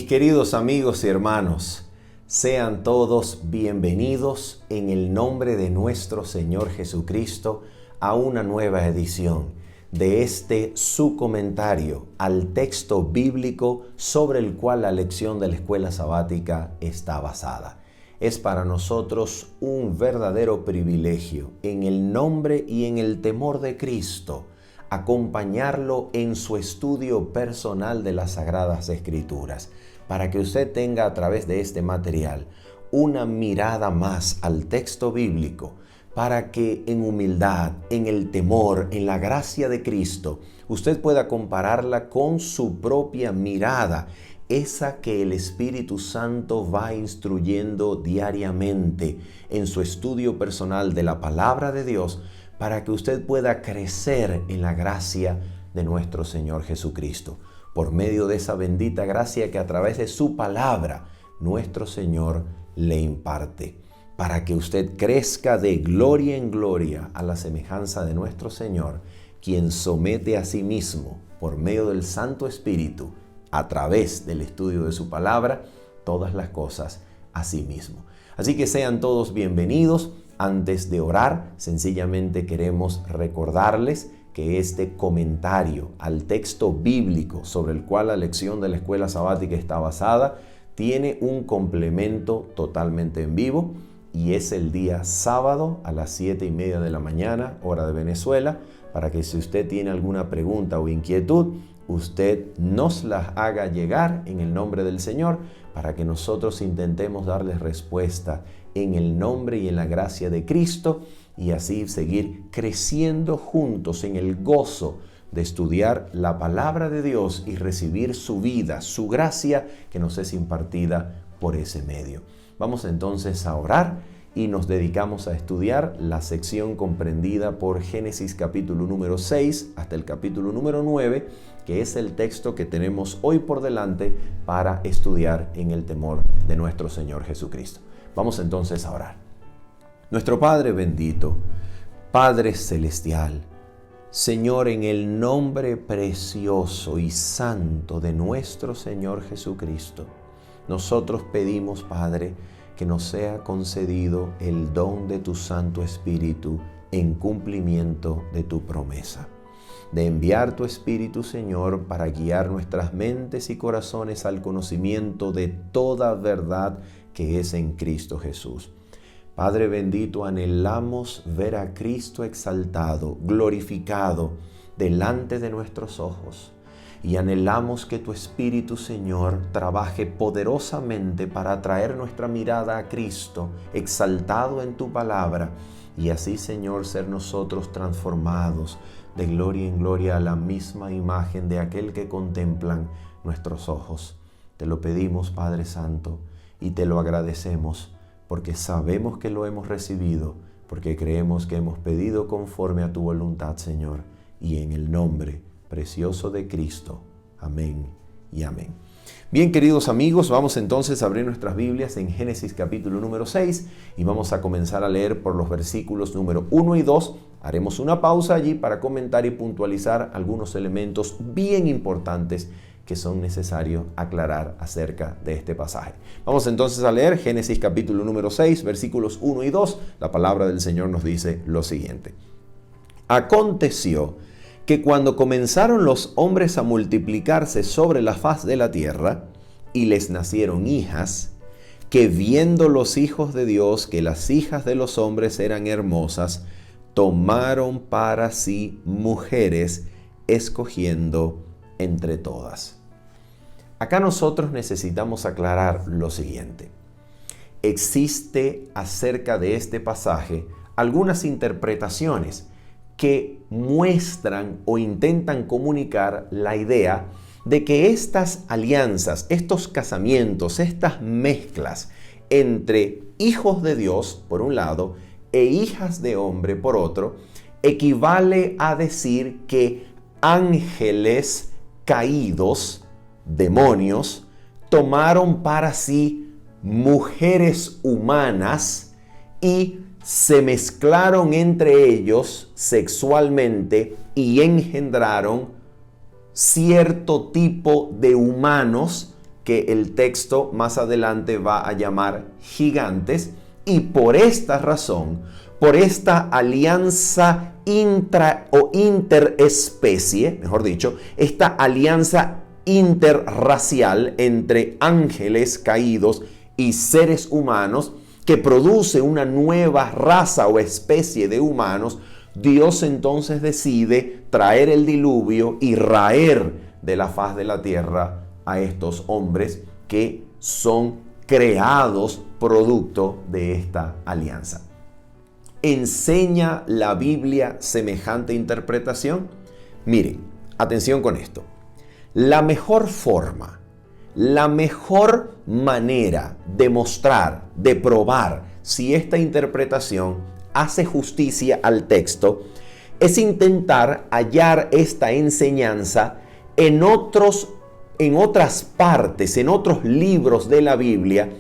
Mis queridos amigos y hermanos, sean todos bienvenidos en el nombre de nuestro Señor Jesucristo a una nueva edición de su comentario al texto bíblico sobre el cual la lección de la escuela sabática está basada. Es para nosotros un verdadero privilegio, en el nombre y en el temor de Cristo, acompañarlo en su estudio personal de las Sagradas Escrituras, para que usted tenga a través de este material una mirada más al texto bíblico, para que en humildad, en el temor, en la gracia de Cristo, usted pueda compararla con su propia mirada, esa que el Espíritu Santo va instruyendo diariamente en su estudio personal de la palabra de Dios, para que usted pueda crecer en la gracia de nuestro Señor Jesucristo, por medio de esa bendita gracia que a través de su palabra nuestro Señor le imparte, para que usted crezca de gloria en gloria a la semejanza de nuestro Señor, quien somete a sí mismo por medio del Santo Espíritu, a través del estudio de su palabra, todas las cosas a sí mismo. Así que sean todos bienvenidos. Antes de orar, sencillamente queremos recordarles que este comentario al texto bíblico sobre el cual la lección de la escuela sabática está basada, tiene un complemento totalmente en vivo y es el día sábado a las 7:30 de la mañana, hora de Venezuela, para que si usted tiene alguna pregunta o inquietud, usted nos las haga llegar en el nombre del Señor, para que nosotros intentemos darles respuesta en el nombre y en la gracia de Cristo, y así seguir creciendo juntos en el gozo de estudiar la palabra de Dios y recibir su vida, su gracia que nos es impartida por ese medio. Vamos entonces a orar y nos dedicamos a estudiar la sección comprendida por Génesis capítulo número 6 hasta el capítulo número 9, que es el texto que tenemos hoy por delante para estudiar en el temor de nuestro Señor Jesucristo. Vamos entonces a orar. Nuestro Padre bendito, Padre celestial, Señor, en el nombre precioso y santo de nuestro Señor Jesucristo, nosotros pedimos, Padre, que nos sea concedido el don de tu Santo Espíritu en cumplimiento de tu promesa, de enviar tu Espíritu, Señor, para guiar nuestras mentes y corazones al conocimiento de toda verdad que es en Cristo Jesús. Padre bendito, anhelamos ver a Cristo exaltado, glorificado delante de nuestros ojos. Y anhelamos que tu Espíritu, Señor, trabaje poderosamente para atraer nuestra mirada a Cristo, exaltado en tu palabra. Y así, Señor, ser nosotros transformados de gloria en gloria a la misma imagen de aquel que contemplan nuestros ojos. Te lo pedimos, Padre Santo, y te lo agradecemos, porque sabemos que lo hemos recibido, porque creemos que hemos pedido conforme a tu voluntad, Señor, y en el nombre precioso de Cristo. Amén y amén. Bien, queridos amigos, vamos entonces a abrir nuestras Biblias en Génesis capítulo número 6 y vamos a comenzar a leer por los versículos número 1 y 2. Haremos una pausa allí para comentar y puntualizar algunos elementos bien importantes que son necesarios aclarar acerca de este pasaje. Vamos entonces a leer Génesis capítulo número 6, versículos 1 y 2. La palabra del Señor nos dice lo siguiente. Aconteció que cuando comenzaron los hombres a multiplicarse sobre la faz de la tierra, y les nacieron hijas, que viendo los hijos de Dios que las hijas de los hombres eran hermosas, tomaron para sí mujeres, escogiendo entre todas. Acá nosotros necesitamos aclarar lo siguiente. Existe acerca de este pasaje algunas interpretaciones que muestran o intentan comunicar la idea de que estas alianzas, estos casamientos, estas mezclas entre hijos de Dios, por un lado, e hijas de hombre, por otro, equivale a decir que ángeles caídos, demonios, tomaron para sí mujeres humanas y se mezclaron entre ellos sexualmente y engendraron cierto tipo de humanos que el texto más adelante va a llamar gigantes, y por esta razón, por esta alianza interespecie, mejor dicho, esta alianza interracial entre ángeles caídos y seres humanos que produce una nueva raza o especie de humanos, Dios entonces decide traer el diluvio y raer de la faz de la tierra a estos hombres que son creados producto de esta alianza. ¿Enseña la Biblia semejante interpretación? Mire, atención con esto. La mejor forma, la mejor manera de mostrar, de probar si esta interpretación hace justicia al texto es intentar hallar esta enseñanza en otras partes, en otros libros de la Biblia,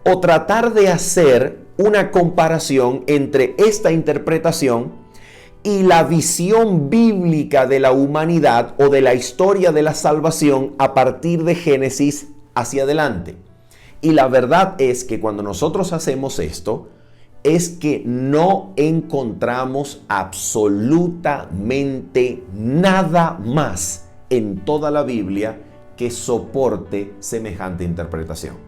o tratar de hacer una comparación entre esta interpretación y la visión bíblica de la humanidad o de la historia de la salvación a partir de Génesis hacia adelante. Y la verdad es que cuando nosotros hacemos esto, es que no encontramos absolutamente nada más en toda la Biblia que soporte semejante interpretación.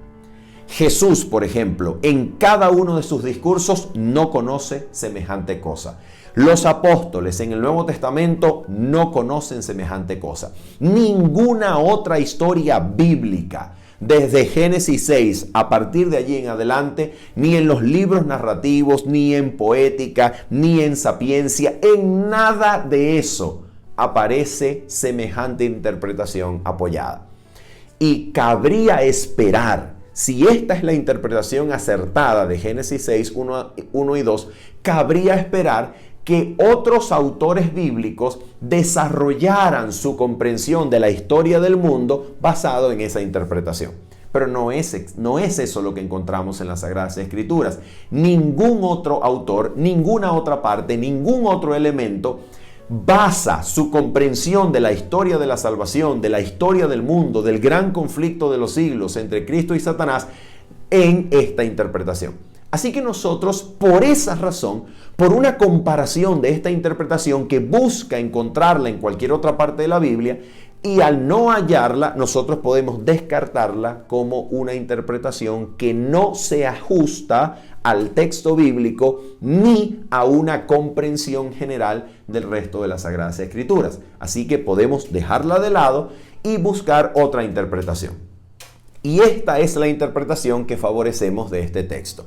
Jesús, por ejemplo, en cada uno de sus discursos no conoce semejante cosa. Los apóstoles en el Nuevo Testamento no conocen semejante cosa. Ninguna otra historia bíblica, desde Génesis 6, a partir de allí en adelante, ni en los libros narrativos, ni en poética, ni en sapiencia, en nada de eso aparece semejante interpretación apoyada. Y cabría esperar, si esta es la interpretación acertada de Génesis 6, 1 y 2, cabría esperar que otros autores bíblicos desarrollaran su comprensión de la historia del mundo basado en esa interpretación. Pero no es eso lo que encontramos en las Sagradas Escrituras. Ningún otro autor, ninguna otra parte, ningún otro elemento basa su comprensión de la historia de la salvación, de la historia del mundo, del gran conflicto de los siglos entre Cristo y Satanás en esta interpretación. Así que nosotros, por esa razón, por una comparación de esta interpretación que busca encontrarla en cualquier otra parte de la Biblia, y al no hallarla, nosotros podemos descartarla como una interpretación que no se ajusta al texto bíblico ni a una comprensión general del resto de las Sagradas Escrituras. Así que podemos dejarla de lado y buscar otra interpretación. Y esta es la interpretación que favorecemos de este texto.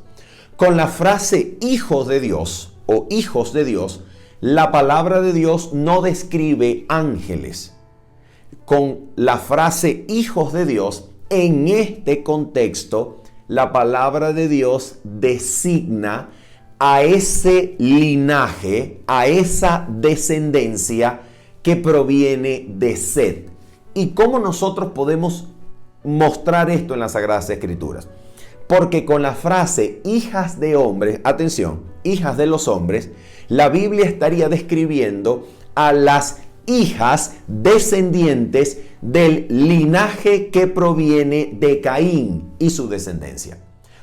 Con la frase hijos de Dios o hijos de Dios, la palabra de Dios no describe ángeles. Con la frase hijos de Dios, en este contexto, la palabra de Dios designa a ese linaje, a esa descendencia que proviene de Set. ¿Y cómo nosotros podemos mostrar esto en las Sagradas Escrituras? Porque con la frase hijas de hombres, atención, hijas de los hombres, la Biblia estaría describiendo a las hijas descendientes del linaje que proviene de Caín y su descendencia.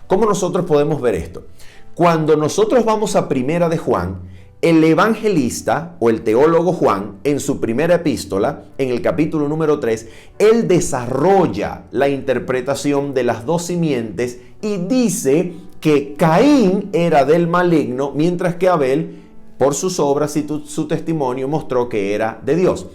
¿Cómo nosotros podemos ver esto? Cuando nosotros vamos a Primera de Juan, el evangelista o el teólogo Juan, en su primera epístola, en el capítulo número 3, él desarrolla la interpretación de las dos simientes y dice que Caín era del maligno, mientras que Abel, por sus obras y su testimonio, mostró que era de Dios.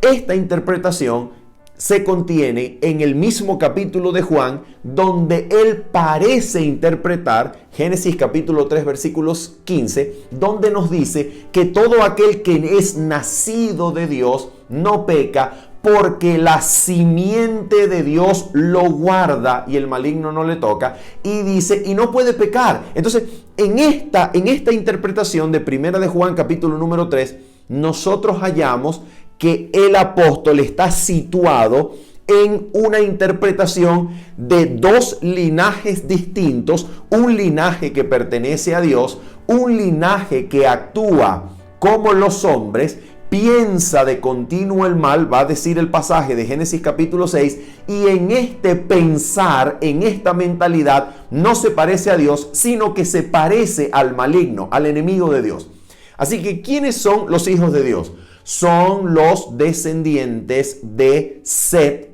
Esta interpretación se contiene en el mismo capítulo de Juan, donde él parece interpretar Génesis capítulo 3 versículos 15, donde nos dice que todo aquel que es nacido de Dios no peca, porque la simiente de Dios lo guarda y el maligno no le toca, y dice, y no puede pecar. Entonces, en esta interpretación de Primera de Juan capítulo número 3, nosotros hallamos que el apóstol está situado en una interpretación de dos linajes distintos, un linaje que pertenece a Dios, un linaje que actúa como los hombres, piensa de continuo el mal, va a decir el pasaje de Génesis capítulo 6, y en este pensar, en esta mentalidad, no se parece a Dios, sino que se parece al maligno, al enemigo de Dios. Así que, ¿quiénes son los hijos de Dios? Son los descendientes de Set,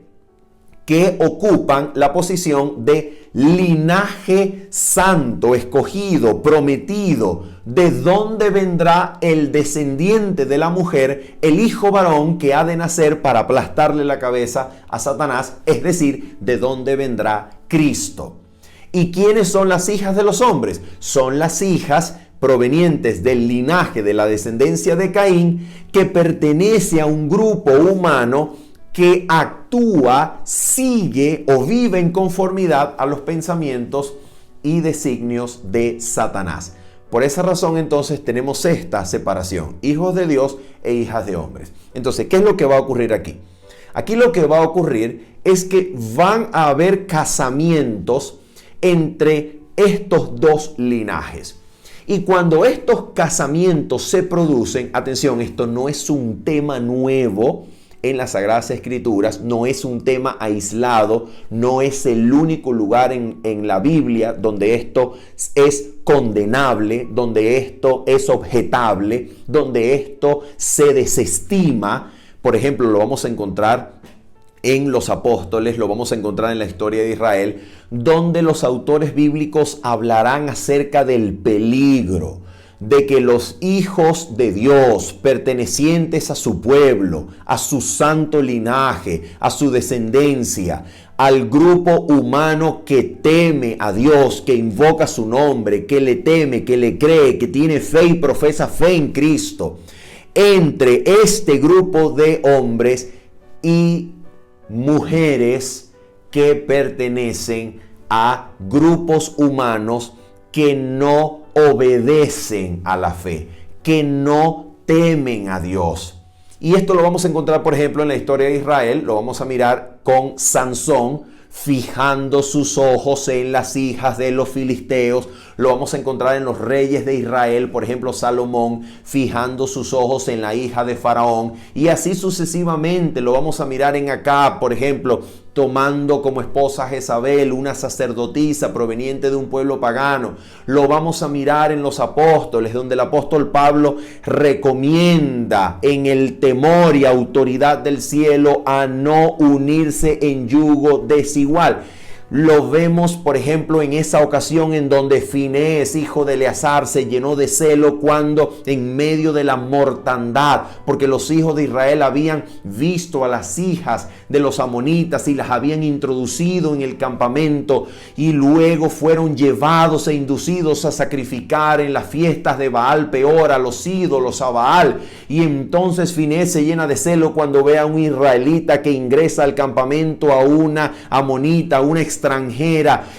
que ocupan la posición de linaje santo, escogido, prometido, de donde vendrá el descendiente de la mujer, el hijo varón que ha de nacer para aplastarle la cabeza a Satanás, es decir, de donde vendrá Cristo. ¿Y quiénes son las hijas de los hombres? Son las hijas provenientes del linaje de la descendencia de Caín, que pertenece a un grupo humano que actúa, sigue o vive en conformidad a los pensamientos y designios de Satanás. Por esa razón, entonces, tenemos esta separación: hijos de Dios e hijas de hombres. Entonces, ¿qué es lo que va a ocurrir aquí? Aquí lo que va a ocurrir es que van a haber casamientos entre estos dos linajes. Y cuando estos casamientos se producen, atención, esto no es un tema nuevo en las Sagradas Escrituras, no es un tema aislado, no es el único lugar en la Biblia donde esto es condenable, donde esto es objetable, donde esto se desestima. Por ejemplo, lo vamos a encontrar en los apóstoles, lo vamos a encontrar en la historia de Israel, donde los autores bíblicos hablarán acerca del peligro de que los hijos de Dios, pertenecientes a su pueblo, a su santo linaje, a su descendencia, al grupo humano que teme a Dios, que invoca su nombre, que le teme, que le cree, que tiene fe y profesa fe en Cristo, entre este grupo de hombres y mujeres que pertenecen a grupos humanos que no obedecen a la fe, que no temen a Dios. Y esto lo vamos a encontrar, por ejemplo, en la historia de Israel. Lo vamos a mirar con Sansón, fijando sus ojos en las hijas de los filisteos. Lo vamos a encontrar en los reyes de Israel, por ejemplo, Salomón, fijando sus ojos en la hija de Faraón. Y así sucesivamente lo vamos a mirar en Acab, por ejemplo, tomando como esposa a Jezabel, una sacerdotisa proveniente de un pueblo pagano. Lo vamos a mirar en los apóstoles, donde el apóstol Pablo recomienda en el temor y autoridad del cielo a no unirse en yugo desigual. Lo vemos, por ejemplo, en esa ocasión en donde Finés, hijo de Eleazar, se llenó de celo cuando en medio de la mortandad, porque los hijos de Israel habían visto a las hijas de los amonitas y las habían introducido en el campamento, y luego fueron llevados e inducidos a sacrificar en las fiestas de Baal Peor a los ídolos, a Baal. Y entonces Finés se llena de celo cuando ve a un israelita que ingresa al campamento, a una amonita, a una extranjera,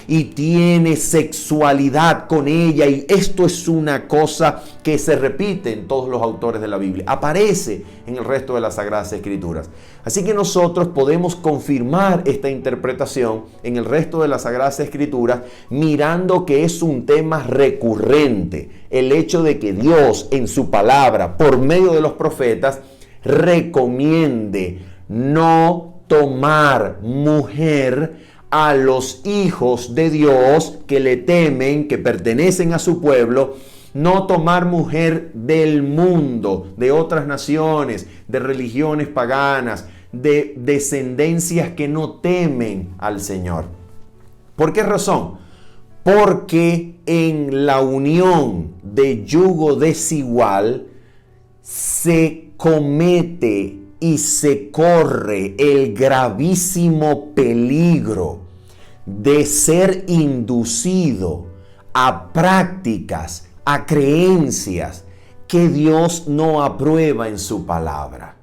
y tiene sexualidad con ella. Y esto es una cosa que se repite en todos los autores de la Biblia, aparece en el resto de las Sagradas Escrituras. Así que nosotros podemos confirmar esta interpretación en el resto de las Sagradas Escrituras, mirando que es un tema recurrente, el hecho de que Dios en su palabra, por medio de los profetas, recomiende no tomar mujer a los hijos de Dios que le temen, que pertenecen a su pueblo, no tomar mujer del mundo, de otras naciones, de religiones paganas, de descendencias que no temen al Señor. ¿Por qué razón? Porque en la unión de yugo desigual se comete y se corre el gravísimo peligro de ser inducido a prácticas, a creencias que Dios no aprueba en su palabra.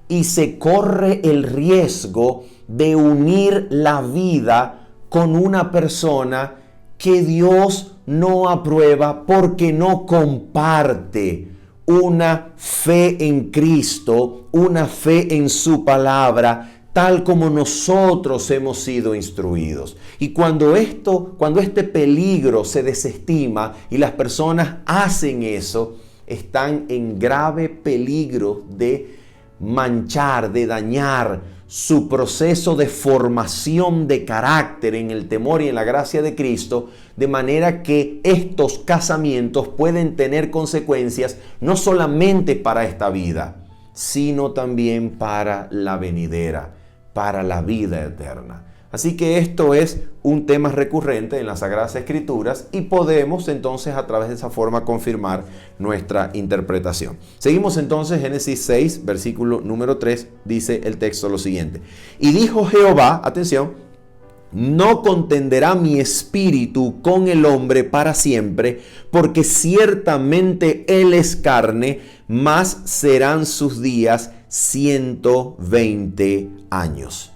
Y se corre el riesgo de unir la vida con una persona que Dios no aprueba porque no comparte una fe en Cristo, una fe en su palabra, tal como nosotros hemos sido instruidos. Y cuando este peligro se desestima y las personas hacen eso, están en grave peligro de manchar, de dañar su proceso de formación de carácter en el temor y en la gracia de Cristo, de manera que estos casamientos pueden tener consecuencias no solamente para esta vida, sino también para la venidera, para la vida eterna. Así que esto es un tema recurrente en las Sagradas Escrituras y podemos entonces a través de esa forma confirmar nuestra interpretación. Seguimos entonces, Génesis 6, versículo número 3, dice el texto lo siguiente. Y dijo Jehová, atención, no contenderá mi espíritu con el hombre para siempre, porque ciertamente él es carne, mas serán sus días 120 años.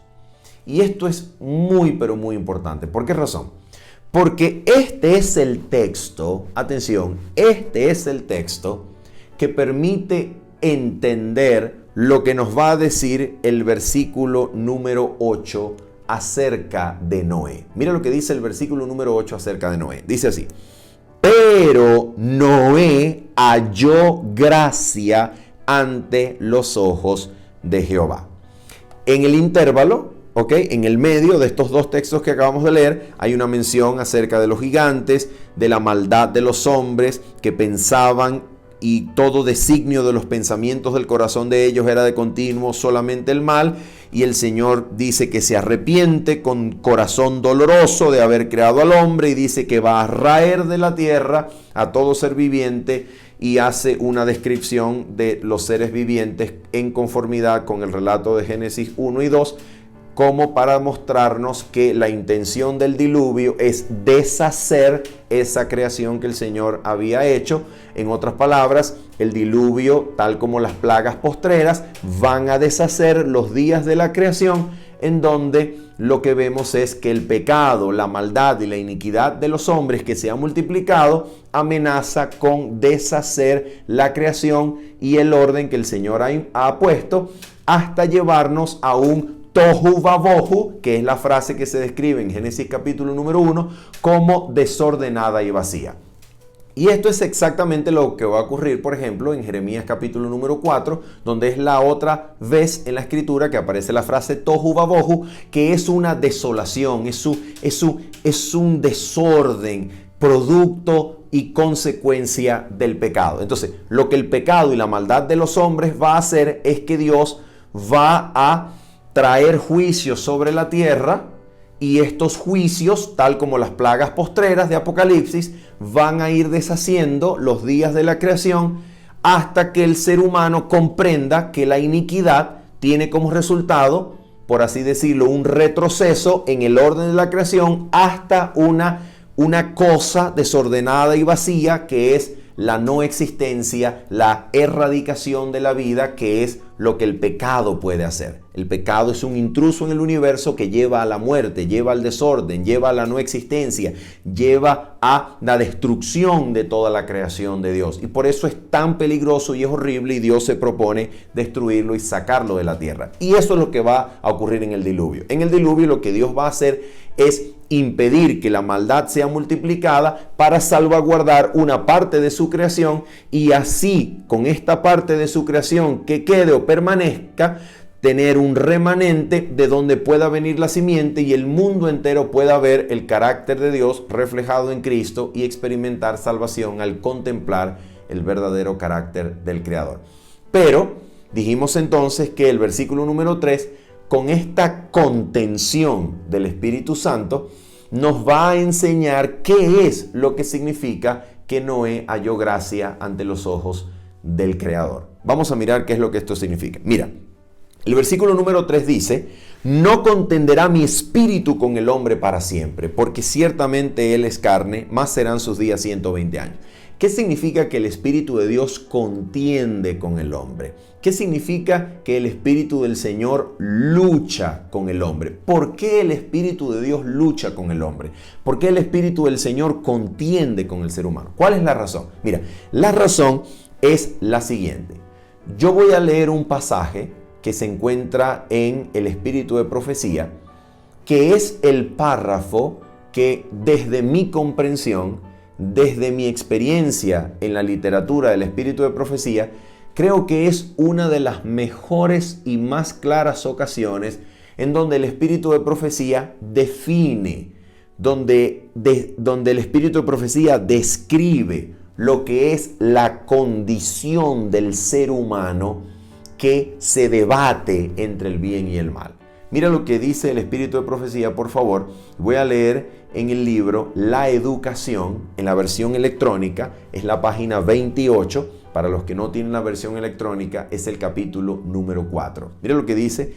Y esto es muy, pero muy importante. ¿Por qué razón? Porque este es el texto, atención, este es el texto que permite entender lo que nos va a decir el versículo número 8 acerca de Noé. Mira lo que dice el versículo número 8 acerca de Noé. Dice así: pero Noé halló gracia ante los ojos de Jehová. En el intervalo, en el medio de estos dos textos que acabamos de leer, hay una mención acerca de los gigantes, de la maldad de los hombres que pensaban, y todo designio de los pensamientos del corazón de ellos era de continuo solamente el mal. Y el Señor dice que se arrepiente con corazón doloroso de haber creado al hombre y dice que va a raer de la tierra a todo ser viviente, y hace una descripción de los seres vivientes en conformidad con el relato de Génesis 1 y 2, como para mostrarnos que la intención del diluvio es deshacer esa creación que el Señor había hecho. En otras palabras, el diluvio, tal como las plagas postreras, van a deshacer los días de la creación, en donde lo que vemos es que el pecado, la maldad y la iniquidad de los hombres que se ha multiplicado amenaza con deshacer la creación y el orden que el Señor ha puesto, hasta llevarnos a un tohu vabohu, que es la frase que se describe en Génesis capítulo número 1 como desordenada y vacía. Y esto es exactamente lo que va a ocurrir, por ejemplo, en Jeremías capítulo número 4, donde es la otra vez en la escritura que aparece la frase tohu vabohu, que es una desolación, es un desorden, producto y consecuencia del pecado. Entonces, lo que el pecado y la maldad de los hombres va a hacer es que Dios va a traer juicios sobre la tierra, y estos juicios, tal como las plagas postreras de Apocalipsis, van a ir deshaciendo los días de la creación hasta que el ser humano comprenda que la iniquidad tiene como resultado, por así decirlo, un retroceso en el orden de la creación hasta una cosa desordenada y vacía, que es la no existencia, la erradicación de la vida, que es lo que el pecado puede hacer. El pecado es un intruso en el universo que lleva a la muerte, lleva al desorden, lleva a la no existencia, lleva a la destrucción de toda la creación de Dios. Y por eso es tan peligroso y es horrible, y Dios se propone destruirlo y sacarlo de la tierra. Y eso es lo que va a ocurrir en el diluvio. En el diluvio lo que Dios va a hacer es impedir que la maldad sea multiplicada para salvaguardar una parte de su creación, y así, con esta parte de su creación que quede o permanezca, tener un remanente de donde pueda venir la simiente y el mundo entero pueda ver el carácter de Dios reflejado en Cristo y experimentar salvación al contemplar el verdadero carácter del Creador. Pero dijimos entonces que el versículo número 3, con esta contención del Espíritu Santo, nos va a enseñar qué es lo que significa que Noé halló gracia ante los ojos del Creador. Vamos a mirar qué es lo que esto significa. Mira, el versículo número 3 dice: no contenderá mi espíritu con el hombre para siempre, porque ciertamente él es carne, mas serán sus días 120 años. ¿Qué significa que el Espíritu de Dios contiende con el hombre? ¿Qué significa que el Espíritu del Señor lucha con el hombre? ¿Por qué el Espíritu de Dios lucha con el hombre? ¿Por qué el Espíritu del Señor contiende con el ser humano? ¿Cuál es la razón? Mira, la razón es la siguiente. Yo voy a leer un pasaje que se encuentra en el Espíritu de Profecía, que es el párrafo que desde mi comprensión desde mi experiencia en la literatura del espíritu de profecía, creo que es una de las mejores y más claras ocasiones en donde el espíritu de profecía define, donde el espíritu de profecía describe lo que es la condición del ser humano que se debate entre el bien y el mal. Mira lo que dice el espíritu de profecía, por favor. Voy a leer en el libro La Educación, en la versión electrónica, es la página 28. Para los que no tienen la versión electrónica, es el capítulo número 4. Mira lo que dice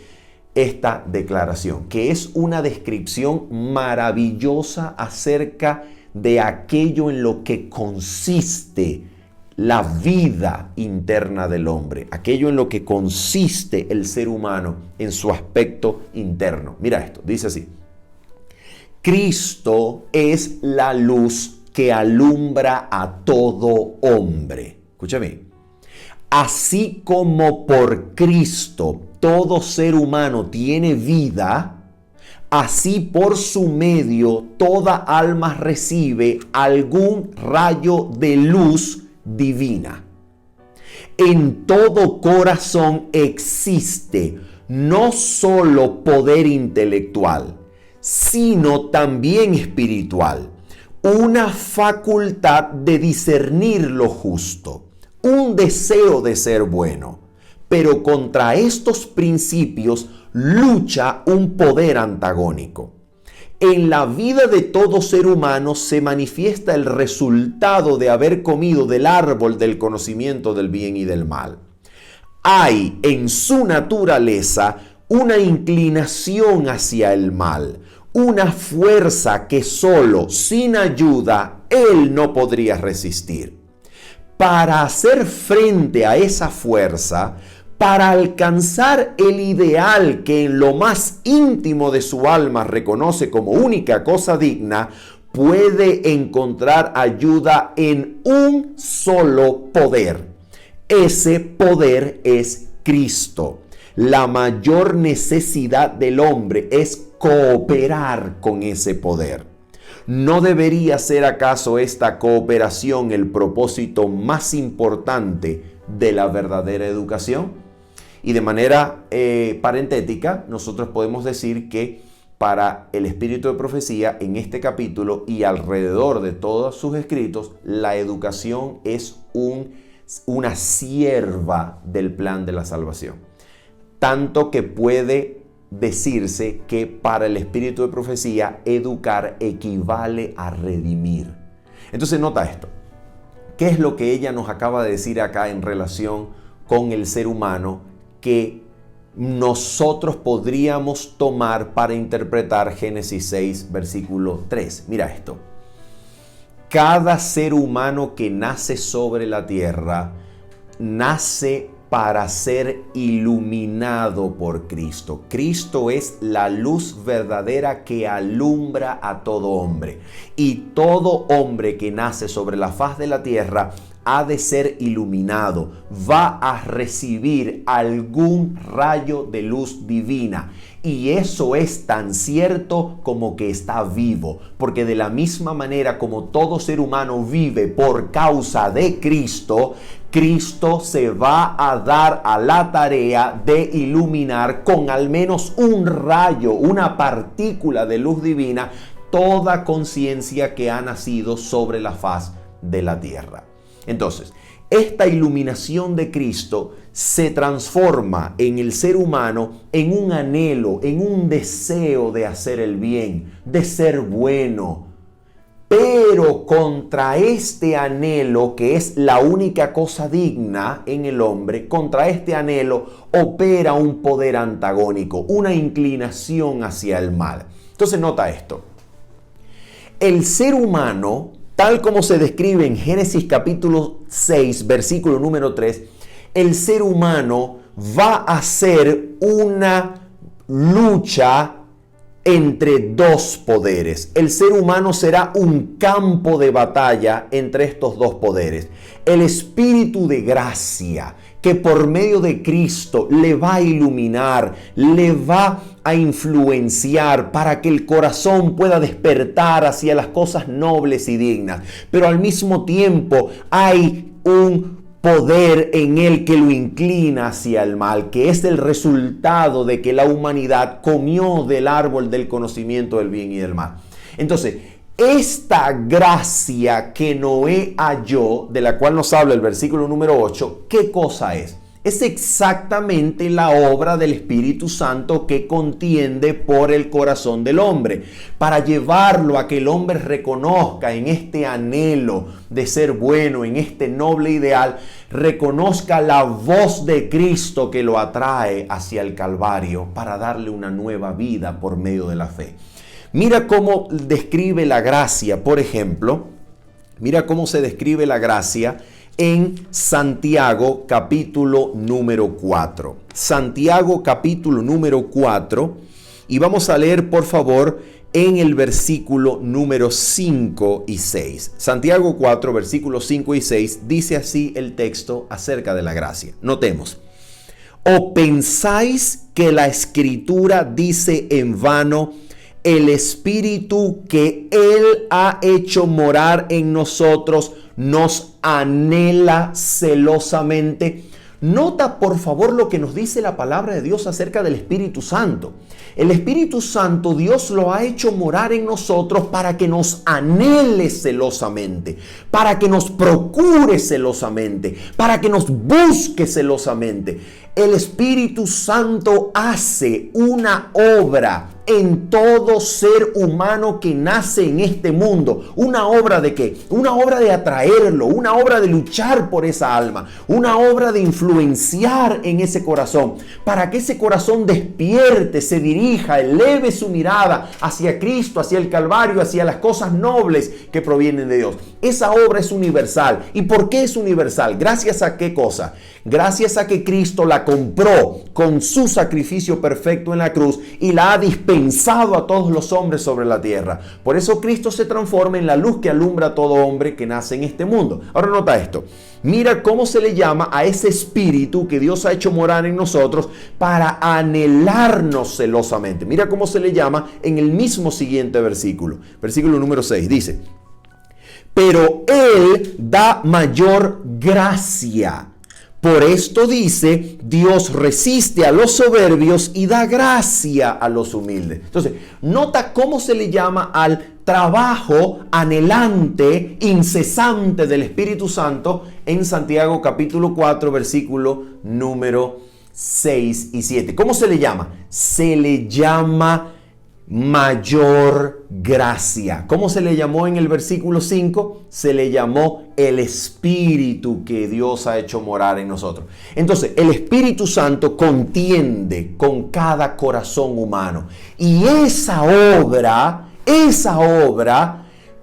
esta declaración, que es una descripción maravillosa acerca de aquello en lo que consiste la vida interna del hombre, aquello en lo que consiste el ser humano en su aspecto interno. Mira esto, dice así: Cristo es la luz que alumbra a todo hombre. Escúchame. Así como por Cristo todo ser humano tiene vida, así por su medio toda alma recibe algún rayo de luz divina. En todo corazón existe no solo poder intelectual, sino también espiritual, una facultad de discernir lo justo, un deseo de ser bueno. Pero contra estos principios lucha un poder antagónico. En la vida de todo ser humano se manifiesta el resultado de haber comido del árbol del conocimiento del bien y del mal. Hay en su naturaleza una inclinación hacia el mal, una fuerza que solo, sin ayuda, él no podría resistir. Para hacer frente a esa fuerza, para alcanzar el ideal que en lo más íntimo de su alma reconoce como única cosa digna, puede encontrar ayuda en un solo poder. Ese poder es Cristo. La mayor necesidad del hombre es cooperar con ese poder. ¿No debería ser acaso esta cooperación el propósito más importante de la verdadera educación? Y de manera parentética, nosotros podemos decir que para el espíritu de profecía, en este capítulo y alrededor de todos sus escritos, la educación es una sierva del plan de la salvación. Tanto que puede decirse que para el espíritu de profecía, educar equivale a redimir. Entonces nota esto. ¿Qué es lo que ella nos acaba de decir acá en relación con el ser humano que nosotros podríamos tomar para interpretar Génesis 6, versículo 3? Mira esto. Cada ser humano que nace sobre la tierra nace para ser iluminado por Cristo. Cristo es la luz verdadera que alumbra a todo hombre. Y todo hombre que nace sobre la faz de la tierra ha de ser iluminado, va a recibir algún rayo de luz divina. Y eso es tan cierto como que está vivo, porque de la misma manera como todo ser humano vive por causa de Cristo, Cristo se va a dar a la tarea de iluminar con al menos un rayo, una partícula de luz divina, toda conciencia que ha nacido sobre la faz de la tierra. Entonces, esta iluminación de Cristo se transforma en el ser humano en un anhelo, en un deseo de hacer el bien, de ser bueno. Pero contra este anhelo, que es la única cosa digna en el hombre, contra este anhelo opera un poder antagónico, una inclinación hacia el mal. Entonces nota esto. El ser humano, tal como se describe en Génesis capítulo 6, versículo número 3, el ser humano va a ser una lucha entre dos poderes. El ser humano será un campo de batalla entre estos dos poderes. El espíritu de gracia, que por medio de Cristo le va a iluminar, le va a influenciar para que el corazón pueda despertar hacia las cosas nobles y dignas. Pero al mismo tiempo hay un poder en él que lo inclina hacia el mal, que es el resultado de que la humanidad comió del árbol del conocimiento del bien y del mal. Entonces, esta gracia que Noé halló, de la cual nos habla el versículo número 8, ¿qué cosa es? Es exactamente la obra del Espíritu Santo que contiende por el corazón del hombre, para llevarlo a que el hombre reconozca en este anhelo de ser bueno, en este noble ideal, reconozca la voz de Cristo que lo atrae hacia el Calvario para darle una nueva vida por medio de la fe. Mira cómo describe la gracia, por ejemplo, mira cómo se describe la gracia en Santiago capítulo número 4. Santiago capítulo número 4, y vamos a leer por favor en el versículo número 5 y 6. Santiago 4, versículos 5 y 6, dice así el texto acerca de la gracia. Notemos: ¿o pensáis que la Escritura dice en vano, el Espíritu que Él ha hecho morar en nosotros nos anhela celosamente? Nota por favor lo que nos dice la palabra de Dios acerca del Espíritu Santo. El Espíritu Santo Dios lo ha hecho morar en nosotros para que nos anhele celosamente, para que nos procure celosamente, para que nos busque celosamente. El Espíritu Santo hace una obra en todo ser humano que nace en este mundo. ¿Una obra de qué? Una obra de atraerlo, una obra de luchar por esa alma, una obra de influenciar en ese corazón, para que ese corazón despierte, se dirija, eleve su mirada hacia Cristo, hacia el Calvario, hacia las cosas nobles que provienen de Dios. Esa obra es universal. ¿Y por qué es universal? ¿Gracias a qué cosa? Gracias a que Cristo la compró con su sacrificio perfecto en la cruz y la ha dispensado a todos los hombres sobre la tierra. Por eso Cristo se transforma en la luz que alumbra a todo hombre que nace en este mundo. Ahora nota esto. Mira cómo se le llama a ese espíritu que Dios ha hecho morar en nosotros para anhelarnos celosamente. Mira cómo se le llama en el mismo siguiente versículo. Versículo número 6 dice: pero Él da mayor gracia. Por esto dice, Dios resiste a los soberbios y da gracia a los humildes. Entonces, nota cómo se le llama al trabajo anhelante, incesante del Espíritu Santo en Santiago capítulo 4, versículo número 6 y 7. ¿Cómo se le llama? Se le llama mayor gracia. ¿Cómo se le llamó en el versículo 5? Se le llamó el Espíritu que Dios ha hecho morar en nosotros. Entonces, el Espíritu Santo contiende con cada corazón humano. Y esa obra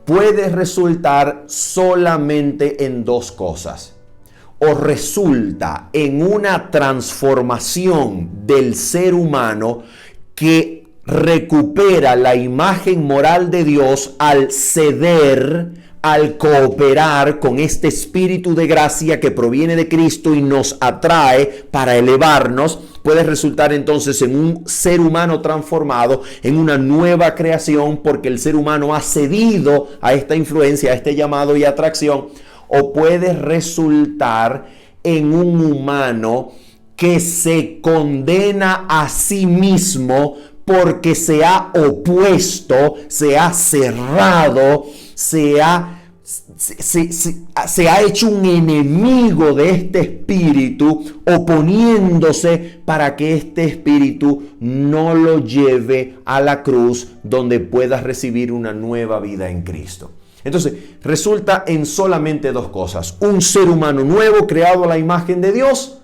puede resultar solamente en dos cosas. O resulta en una transformación del ser humano que recupera la imagen moral de Dios al ceder, al cooperar con este espíritu de gracia que proviene de Cristo y nos atrae para elevarnos. Puede resultar entonces en un ser humano transformado, en una nueva creación, porque el ser humano ha cedido a esta influencia, a este llamado y atracción. O puede resultar en un humano que se condena a sí mismo porque se ha opuesto, se ha cerrado, se ha hecho un enemigo de este espíritu, oponiéndose para que este espíritu no lo lleve a la cruz, donde puedas recibir una nueva vida en Cristo. Entonces, resulta en solamente dos cosas: un ser humano nuevo creado a la imagen de Dios,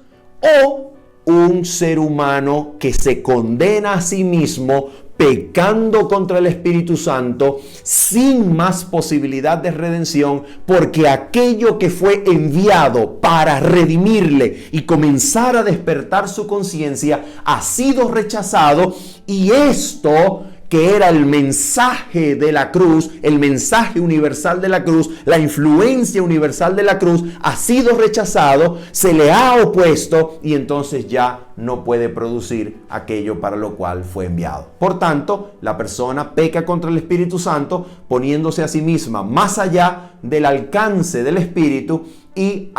o un ser humano que se condena a sí mismo, pecando contra el Espíritu Santo, sin más posibilidad de redención, porque aquello que fue enviado para redimirle y comenzar a despertar su conciencia ha sido rechazado, y esto que era el mensaje de la cruz, el mensaje universal de la cruz, la influencia universal de la cruz, ha sido rechazado, se le ha opuesto y entonces ya no puede producir aquello para lo cual fue enviado. Por tanto, la persona peca contra el Espíritu Santo, poniéndose a sí misma más allá del alcance del Espíritu y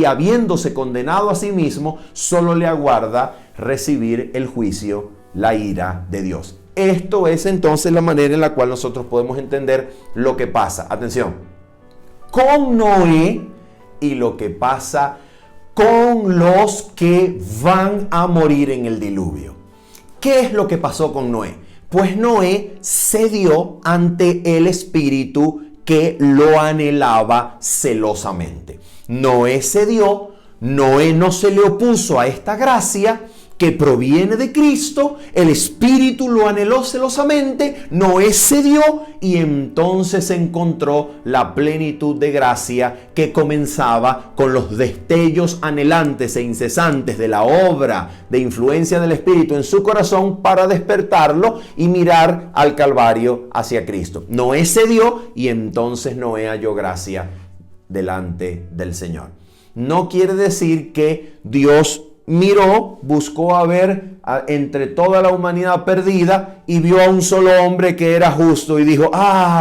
habiéndose condenado a sí mismo, solo le aguarda recibir el juicio, la ira de Dios. Esto es entonces la manera en la cual nosotros podemos entender lo que pasa. Atención, con Noé y lo que pasa con los que van a morir en el diluvio. ¿Qué es lo que pasó con Noé? Pues Noé cedió ante el espíritu que lo anhelaba celosamente. Noé cedió, Noé no se le opuso a esta gracia que proviene de Cristo, el Espíritu lo anheló celosamente, Noé cedió y entonces encontró la plenitud de gracia que comenzaba con los destellos anhelantes e incesantes de la obra de influencia del Espíritu en su corazón para despertarlo y mirar al Calvario hacia Cristo. Noé cedió y entonces Noé halló gracia delante del Señor. No quiere decir que Dios miró, buscó a ver entre toda la humanidad perdida y vio a un solo hombre que era justo y dijo,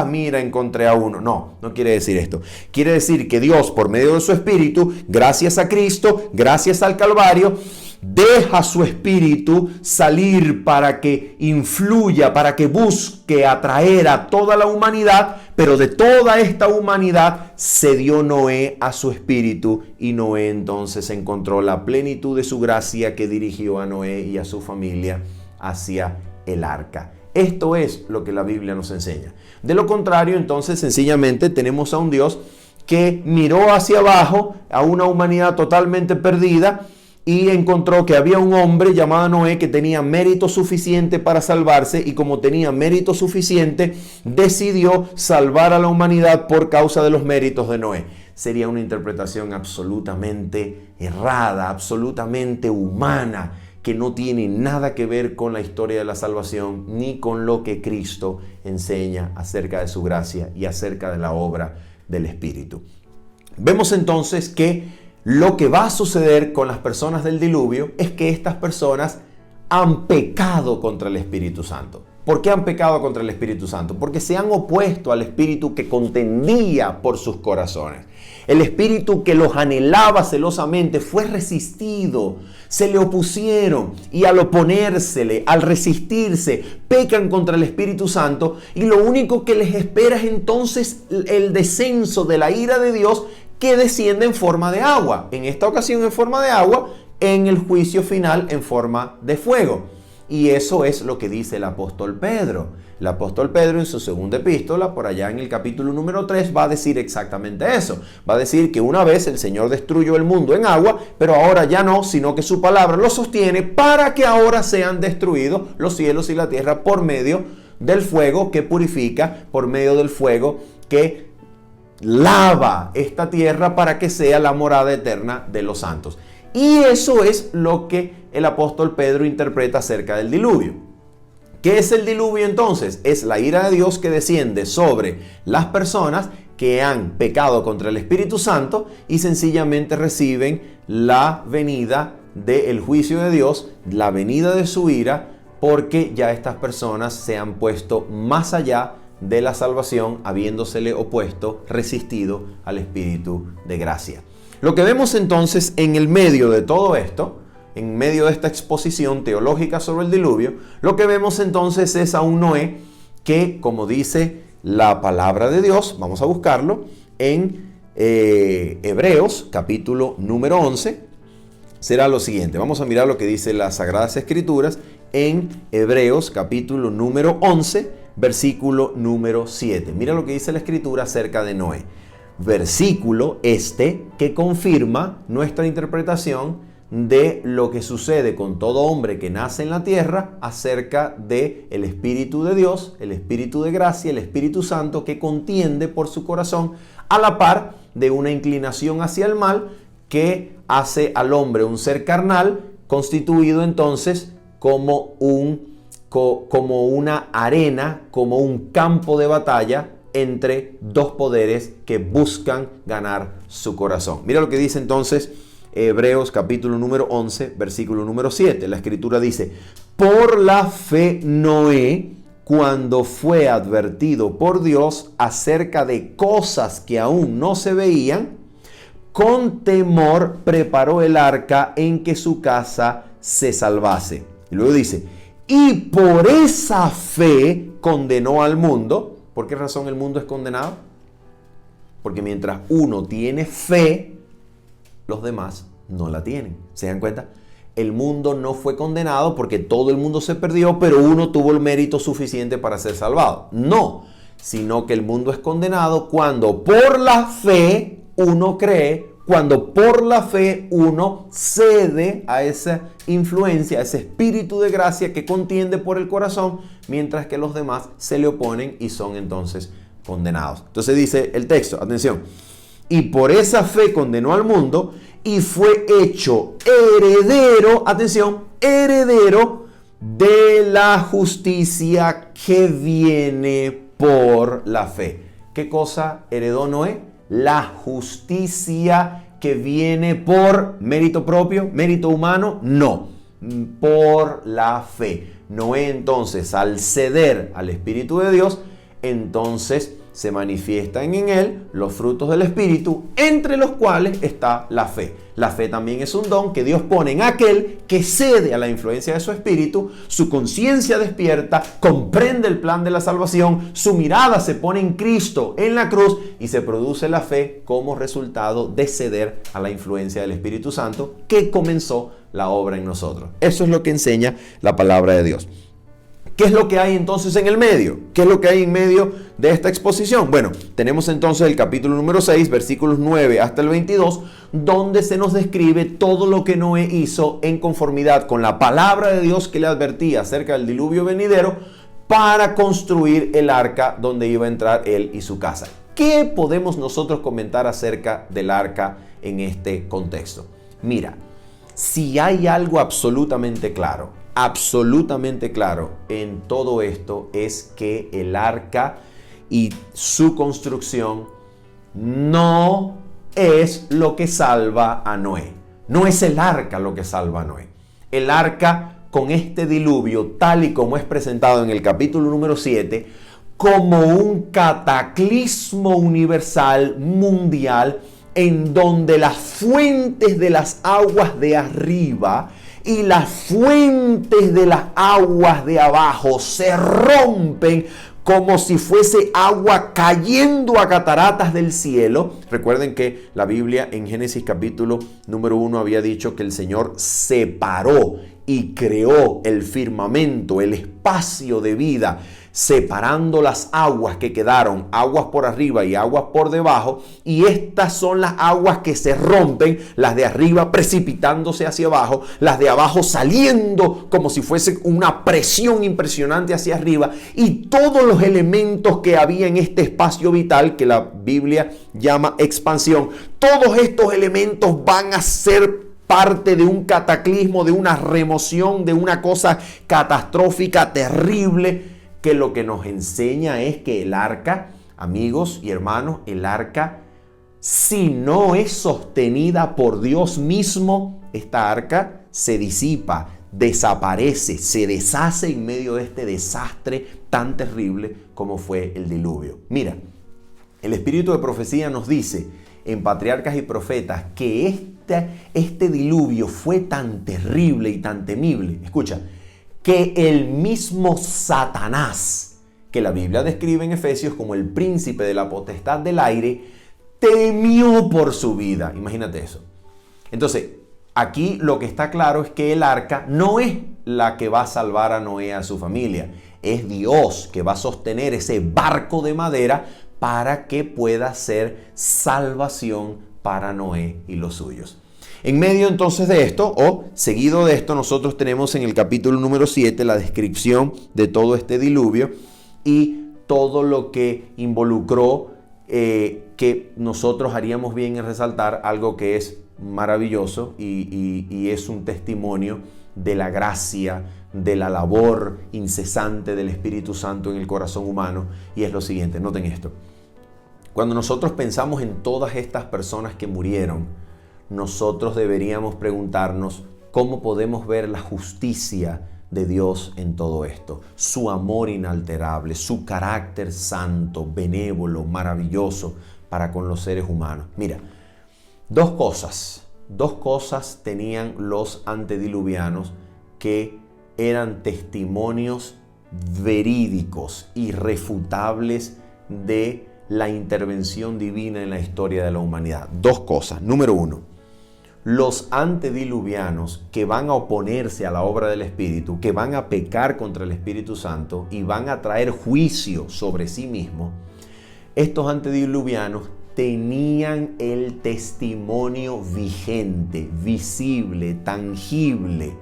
mira, encontré a uno. No quiere decir esto. Quiere decir que Dios, por medio de su Espíritu, gracias a Cristo, gracias al Calvario, deja su Espíritu salir para que influya, para que busque atraer a toda la humanidad, pero de toda esta humanidad cedió Noé a su Espíritu y Noé entonces encontró la plenitud de su gracia que dirigió a Noé y a su familia hacia el arca. Esto es lo que la Biblia nos enseña. De lo contrario, entonces sencillamente tenemos a un Dios que miró hacia abajo a una humanidad totalmente perdida y encontró que había un hombre llamado Noé que tenía mérito suficiente para salvarse y como tenía mérito suficiente, decidió salvar a la humanidad por causa de los méritos de Noé. Sería una interpretación absolutamente errada, absolutamente humana, que no tiene nada que ver con la historia de la salvación ni con lo que Cristo enseña acerca de su gracia y acerca de la obra del Espíritu. Vemos entonces que lo que va a suceder con las personas del diluvio es que estas personas han pecado contra el Espíritu Santo. ¿Por qué han pecado contra el Espíritu Santo? Porque se han opuesto al Espíritu que contendía por sus corazones. El Espíritu que los anhelaba celosamente fue resistido, se le opusieron y al oponérsele, al resistirse, pecan contra el Espíritu Santo y lo único que les espera es entonces el descenso de la ira de Dios que desciende en forma de agua, en esta ocasión en forma de agua, en el juicio final en forma de fuego. Y eso es lo que dice el apóstol Pedro. El apóstol Pedro en su segunda epístola, por allá en el capítulo número 3, va a decir exactamente eso. Va a decir que una vez el Señor destruyó el mundo en agua, pero ahora ya no, sino que su palabra lo sostiene para que ahora sean destruidos los cielos y la tierra por medio del fuego que purifica, por medio del fuego que lava esta tierra para que sea la morada eterna de los santos. Y eso es lo que el apóstol Pedro interpreta acerca del diluvio. ¿Qué es el diluvio entonces? Es la ira de Dios que desciende sobre las personas que han pecado contra el Espíritu Santo y sencillamente reciben la venida del juicio de Dios, la venida de su ira, porque ya estas personas se han puesto más allá de la salvación, habiéndosele opuesto, resistido al Espíritu de gracia. Lo que vemos entonces en el medio de todo esto, en medio de esta exposición teológica sobre el diluvio, lo que vemos entonces es a un Noé que, como dice la palabra de Dios, vamos a buscarlo en Hebreos capítulo número 11, será lo siguiente. Vamos a mirar lo que dice las Sagradas Escrituras en Hebreos capítulo número 11, versículo número 7. Mira lo que dice la Escritura acerca de Noé. Versículo que confirma nuestra interpretación de lo que sucede con todo hombre que nace en la tierra acerca de el Espíritu de Dios, el Espíritu de gracia, el Espíritu Santo que contiende por su corazón a la par de una inclinación hacia el mal que hace al hombre un ser carnal constituido entonces como como una arena, como un campo de batalla entre dos poderes que buscan ganar su corazón. Mira lo que dice entonces Hebreos capítulo número 11, versículo número 7. La escritura dice: por la fe Noé, cuando fue advertido por Dios acerca de cosas que aún no se veían, con temor preparó el arca en que su casa se salvase. Y luego dice: y por esa fe condenó al mundo. ¿Por qué razón el mundo es condenado? Porque mientras uno tiene fe, los demás no la tienen. ¿Se dan cuenta? El mundo no fue condenado porque todo el mundo se perdió, pero uno tuvo el mérito suficiente para ser salvado. No, sino que el mundo es condenado cuando por la fe uno cree, cuando por la fe uno cede a esa influencia, a ese espíritu de gracia que contiende por el corazón, mientras que los demás se le oponen y son entonces condenados. Entonces dice el texto, atención: y por esa fe condenó al mundo y fue hecho heredero, atención, heredero de la justicia que viene por la fe. ¿Qué cosa heredó Noé? La justicia que viene por mérito propio, mérito humano, no, por la fe. Noé entonces, al ceder al Espíritu de Dios, entonces se manifiestan en él los frutos del Espíritu, entre los cuales está la fe. La fe también es un don que Dios pone en aquel que cede a la influencia de su Espíritu, su conciencia despierta, comprende el plan de la salvación, su mirada se pone en Cristo, en la cruz, y se produce la fe como resultado de ceder a la influencia del Espíritu Santo que comenzó la obra en nosotros. Eso es lo que enseña la palabra de Dios. ¿Qué es lo que hay entonces en el medio? ¿Qué es lo que hay en medio de esta exposición? Bueno, tenemos entonces el capítulo número 6, versículos 9 hasta el 22, donde se nos describe todo lo que Noé hizo en conformidad con la palabra de Dios que le advertía acerca del diluvio venidero para construir el arca donde iba a entrar él y su casa. ¿Qué podemos nosotros comentar acerca del arca en este contexto? Mira, si hay algo absolutamente claro en todo esto, es que el arca y su construcción no es lo que salva a Noé. No es el arca lo que salva a Noé. El arca, con este diluvio, tal y como es presentado en el capítulo número 7, como un cataclismo universal, mundial, en donde las fuentes de las aguas de arriba y las fuentes de las aguas de abajo se rompen como si fuese agua cayendo a cataratas del cielo. Recuerden que la Biblia en Génesis capítulo número 1 había dicho que el Señor separó y creó el firmamento, el espacio de vida, separando las aguas que quedaron, aguas por arriba y aguas por debajo, y estas son las aguas que se rompen, las de arriba precipitándose hacia abajo, las de abajo saliendo como si fuese una presión impresionante hacia arriba, y todos los elementos que había en este espacio vital que la Biblia llama expansión, todos estos elementos van a ser parte de un cataclismo, de una remoción, de una cosa catastrófica, terrible, que lo que nos enseña es que el arca, amigos y hermanos, el arca, si no es sostenida por Dios mismo, esta arca se disipa, desaparece, se deshace en medio de este desastre tan terrible como fue el diluvio. Mira, el espíritu de profecía nos dice en Patriarcas y Profetas que este diluvio fue tan terrible y tan temible, escucha, que el mismo Satanás, que la Biblia describe en Efesios como el príncipe de la potestad del aire, temió por su vida. Imagínate eso. Entonces, aquí lo que está claro es que el arca no es la que va a salvar a Noé y a su familia. Es Dios que va a sostener ese barco de madera para que pueda ser salvación para Noé y los suyos. En medio entonces de esto, o seguido de esto, nosotros tenemos en el capítulo número 7 la descripción de todo este diluvio y todo lo que involucró, que nosotros haríamos bien en resaltar algo que es maravilloso y es un testimonio de la gracia, de la labor incesante del Espíritu Santo en el corazón humano, y es lo siguiente, noten esto. Cuando nosotros pensamos en todas estas personas que murieron, nosotros deberíamos preguntarnos cómo podemos ver la justicia de Dios en todo esto, su amor inalterable, su carácter santo, benévolo, maravilloso para con los seres humanos. Mira, dos cosas tenían los antediluvianos que eran testimonios verídicos, irrefutables de la intervención divina en la historia de la humanidad. Dos cosas. Número uno, los antediluvianos que van a oponerse a la obra del Espíritu, que van a pecar contra el Espíritu Santo y van a traer juicio sobre sí mismos, estos antediluvianos tenían el testimonio vigente, visible, tangible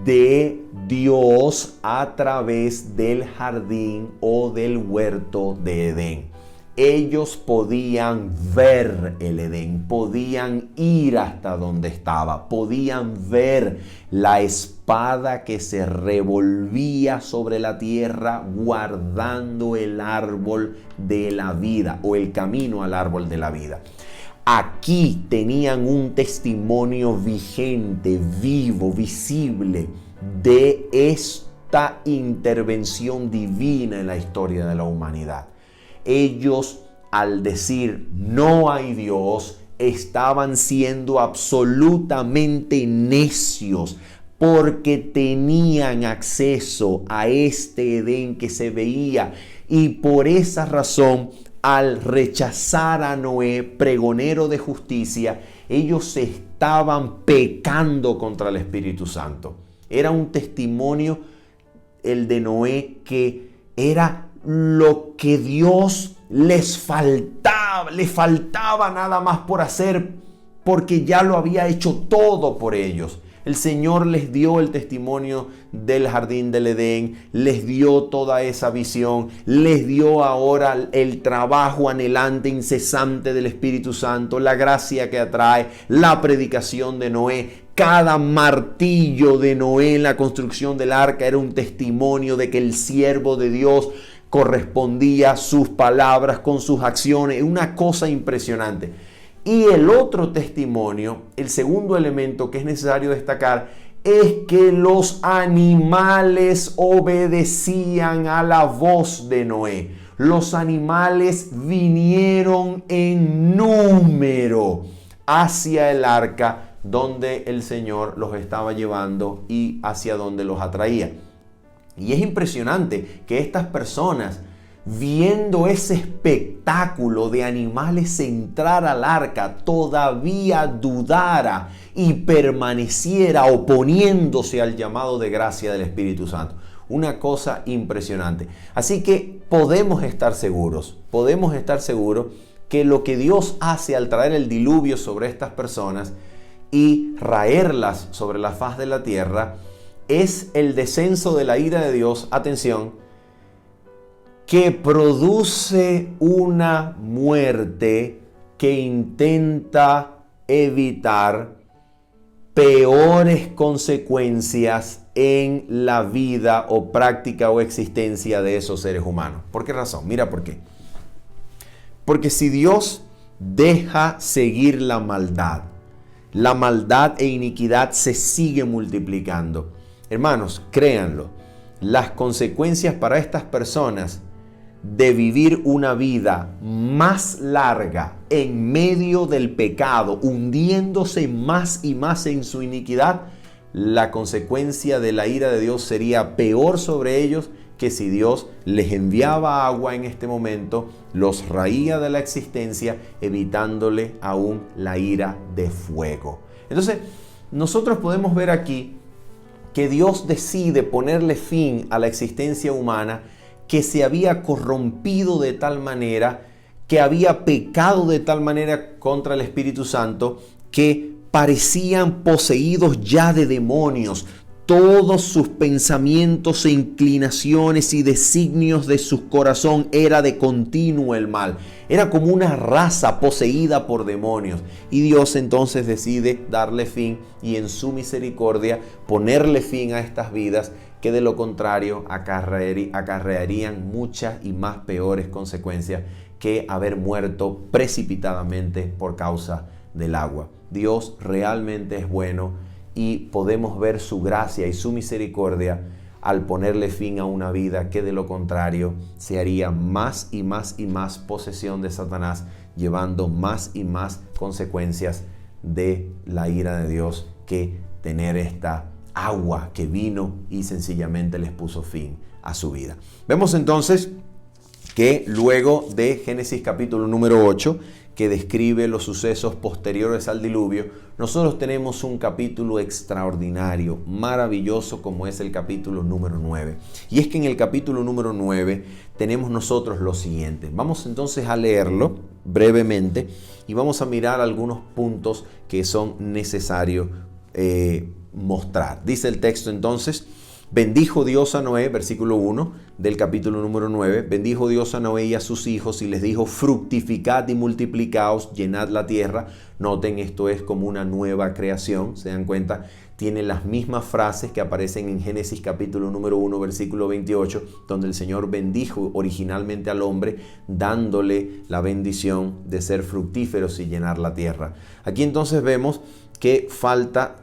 de Dios a través del jardín o del huerto de Edén. Ellos podían ver el Edén, podían ir hasta donde estaba, podían ver la espada que se revolvía sobre la tierra guardando el árbol de la vida o el camino al árbol de la vida. Aquí tenían un testimonio vigente, vivo, visible de esta intervención divina en la historia de la humanidad. Ellos, al decir no hay Dios, estaban siendo absolutamente necios porque tenían acceso a este Edén que se veía, y por esa razón, al rechazar a Noé, pregonero de justicia, ellos estaban pecando contra el Espíritu Santo. Era un testimonio, el de Noé, que era lo que Dios les faltaba nada más por hacer, porque ya lo había hecho todo por ellos. El Señor les dio el testimonio del jardín del Edén, les dio toda esa visión, les dio ahora el trabajo anhelante, incesante del Espíritu Santo, la gracia que atrae, la predicación de Noé. Cada martillo de Noé en la construcción del arca era un testimonio de que el siervo de Dios correspondía a sus palabras con sus acciones. Una cosa impresionante. Y el otro testimonio, el segundo elemento que es necesario destacar, es que los animales obedecían a la voz de Noé. Los animales vinieron en número hacia el arca donde el Señor los estaba llevando y hacia donde los atraía. Y es impresionante que estas personas, viendo ese espectáculo de animales entrar al arca, todavía dudara y permaneciera oponiéndose al llamado de gracia del Espíritu Santo. Una cosa impresionante. Así que podemos estar seguros que lo que Dios hace al traer el diluvio sobre estas personas y raerlas sobre la faz de la tierra es el descenso de la ira de Dios, atención, que produce una muerte que intenta evitar peores consecuencias en la vida o práctica o existencia de esos seres humanos. ¿Por qué razón? Mira por qué. Porque si Dios deja seguir la maldad e iniquidad se sigue multiplicando. Hermanos, créanlo, las consecuencias para estas personas de vivir una vida más larga en medio del pecado, hundiéndose más y más en su iniquidad, la consecuencia de la ira de Dios sería peor sobre ellos que si Dios les enviaba agua en este momento, los raía de la existencia, evitándole aún la ira de fuego. Entonces, nosotros podemos ver aquí que Dios decide ponerle fin a la existencia humana que se había corrompido de tal manera, que había pecado de tal manera contra el Espíritu Santo, que parecían poseídos ya de demonios. todos sus pensamientos e inclinaciones y designios de su corazón era de continuo el mal. Era como una raza poseída por demonios. Y Dios entonces decide darle fin y en su misericordia ponerle fin a estas vidas que de lo contrario acarrearían muchas y más peores consecuencias que haber muerto precipitadamente por causa del agua. Dios realmente es bueno y podemos ver su gracia y su misericordia al ponerle fin a una vida que de lo contrario se haría más y más y más posesión de Satanás, llevando más y más consecuencias de la ira de Dios que tener esta agua que vino y sencillamente les puso fin a su vida. Vemos entonces que luego de Génesis capítulo número 8, que describe los sucesos posteriores al diluvio, nosotros tenemos un capítulo extraordinario, maravilloso, como es el capítulo número 9. Y es que en el capítulo número 9 tenemos nosotros lo siguiente. Vamos entonces a leerlo brevemente y vamos a mirar algunos puntos que son necesarios mostrar. Dice el texto entonces: bendijo Dios a Noé, versículo 1 del capítulo número 9, bendijo Dios a Noé y a sus hijos y les dijo: fructificad y multiplicaos, llenad la tierra. Noten, esto es como una nueva creación, se dan cuenta, tiene las mismas frases que aparecen en Génesis capítulo número 1, versículo 28, donde el Señor bendijo originalmente al hombre, dándole la bendición de ser fructíferos y llenar la tierra. Aquí entonces vemos que falta,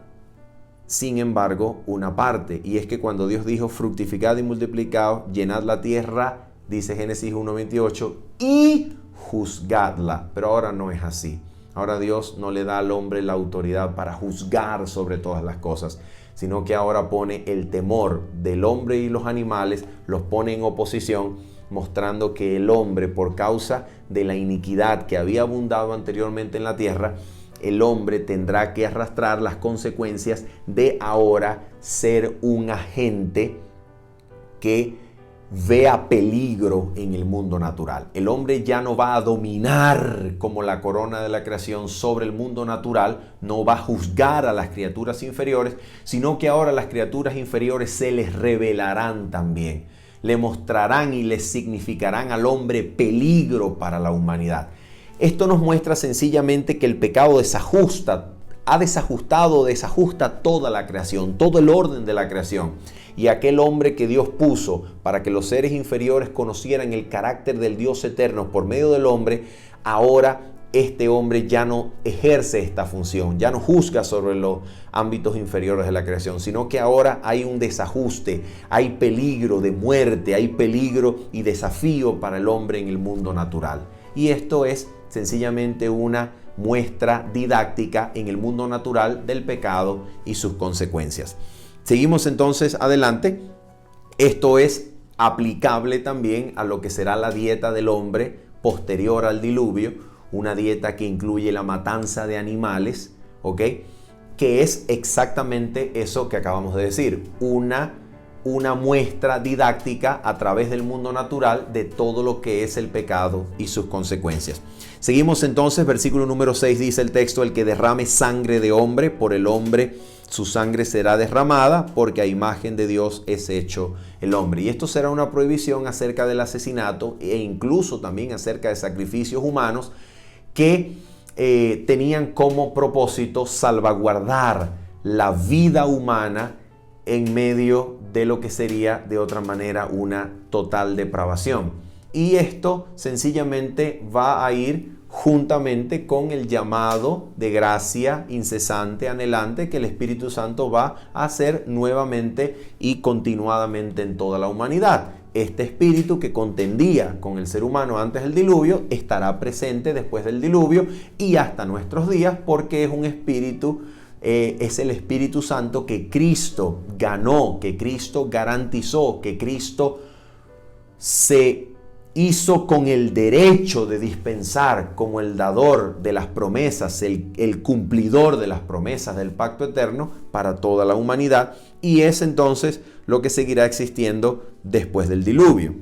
sin embargo, una parte, y es que cuando Dios dijo fructificad y multiplicaos, llenad la tierra, dice Génesis 1:28, y juzgadla. Pero ahora no es así. Ahora Dios no le da al hombre la autoridad para juzgar sobre todas las cosas, sino que ahora pone el temor del hombre y los animales, los pone en oposición, mostrando que el hombre, por causa de la iniquidad que había abundado anteriormente en la tierra, el hombre tendrá que arrastrar las consecuencias de ahora ser un agente que vea peligro en el mundo natural. El hombre ya no va a dominar como la corona de la creación sobre el mundo natural, no va a juzgar a las criaturas inferiores, sino que ahora las criaturas inferiores se les revelarán también. Le mostrarán y les significarán al hombre peligro para la humanidad. Esto nos muestra sencillamente que el pecado desajusta toda la creación, todo el orden de la creación. Y aquel hombre que Dios puso para que los seres inferiores conocieran el carácter del Dios eterno por medio del hombre, ahora este hombre ya no ejerce esta función, ya no juzga sobre los ámbitos inferiores de la creación, sino que ahora hay un desajuste, hay peligro de muerte, hay peligro y desafío para el hombre en el mundo natural. Y esto es sencillamente una muestra didáctica en el mundo natural del pecado y sus consecuencias. Seguimos entonces adelante. Esto es aplicable también a lo que será la dieta del hombre posterior al diluvio, una dieta que incluye la matanza de animales, ¿ok? Que es exactamente eso que acabamos de decir, una muestra didáctica a través del mundo natural de todo lo que es el pecado y sus consecuencias. Seguimos entonces, versículo número 6 dice el texto: el que derrame sangre de hombre, por el hombre su sangre será derramada, porque a imagen de Dios es hecho el hombre. Y esto será una prohibición acerca del asesinato e incluso también acerca de sacrificios humanos que tenían como propósito salvaguardar la vida humana en medio de lo que sería de otra manera una total depravación. Y esto sencillamente va a ir juntamente con el llamado de gracia incesante, anhelante, que el Espíritu Santo va a hacer nuevamente y continuadamente en toda la humanidad. Este espíritu que contendía con el ser humano antes del diluvio estará presente después del diluvio y hasta nuestros días, porque es un espíritu, es el Espíritu Santo que Cristo ganó, que Cristo garantizó, que Cristo se hizo con el derecho de dispensar como el dador de las promesas, el cumplidor de las promesas del pacto eterno para toda la humanidad, y es entonces lo que seguirá existiendo después del diluvio.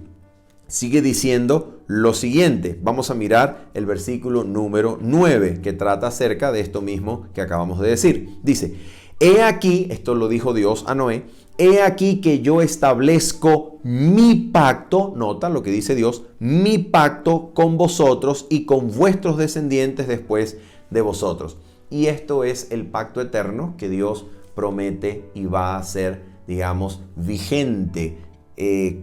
Sigue diciendo lo siguiente, vamos a mirar el versículo número 9 que trata acerca de esto mismo que acabamos de decir. Dice: He aquí, esto lo dijo Dios a Noé, he aquí que yo establezco mi pacto, nota lo que dice Dios, mi pacto con vosotros y con vuestros descendientes después de vosotros. Y esto es el pacto eterno que Dios promete y va a ser, digamos, vigente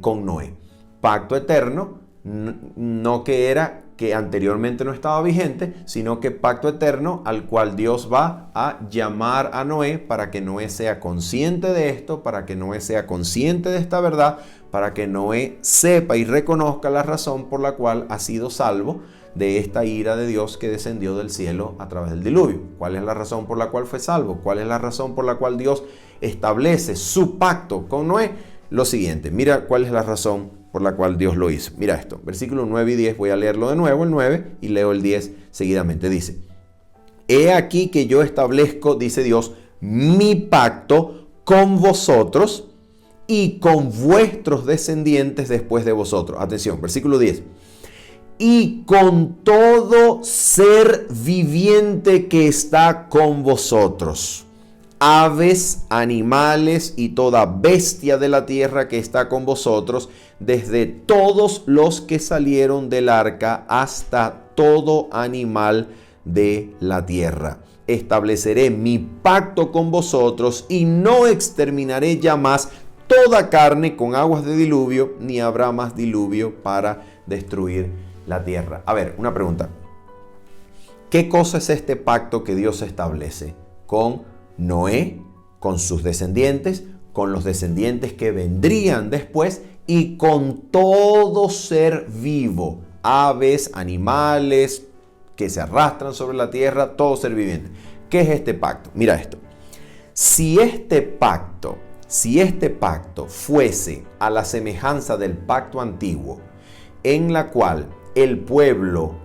con Noé. Pacto eterno, no que anteriormente no estaba vigente, sino que pacto eterno al cual Dios va a llamar a Noé para que Noé sea consciente de esto, para que Noé sea consciente de esta verdad, para que Noé sepa y reconozca la razón por la cual ha sido salvo de esta ira de Dios que descendió del cielo a través del diluvio. ¿Cuál es la razón por la cual fue salvo? ¿Cuál es la razón por la cual Dios establece su pacto con Noé? Lo siguiente, mira cuál es la razón por la cual Dios lo hizo. Mira esto, versículos 9 y 10, voy a leerlo de nuevo, el 9, y leo el 10 seguidamente. Dice, he aquí que yo establezco, dice Dios, mi pacto con vosotros y con vuestros descendientes después de vosotros. Atención, versículo 10. Y con todo ser viviente que está con vosotros, aves, animales y toda bestia de la tierra que está con vosotros, desde todos los que salieron del arca hasta todo animal de la tierra. Estableceré mi pacto con vosotros y no exterminaré ya más toda carne con aguas de diluvio, ni habrá más diluvio para destruir la tierra. A ver, una pregunta. ¿Qué cosa es este pacto que Dios establece con Noé, con sus descendientes, con los descendientes que vendrían después y con todo ser vivo, aves, animales que se arrastran sobre la tierra, todo ser viviente? ¿Qué es este pacto? Mira esto. Si este pacto fuese a la semejanza del pacto antiguo, en la cual el pueblo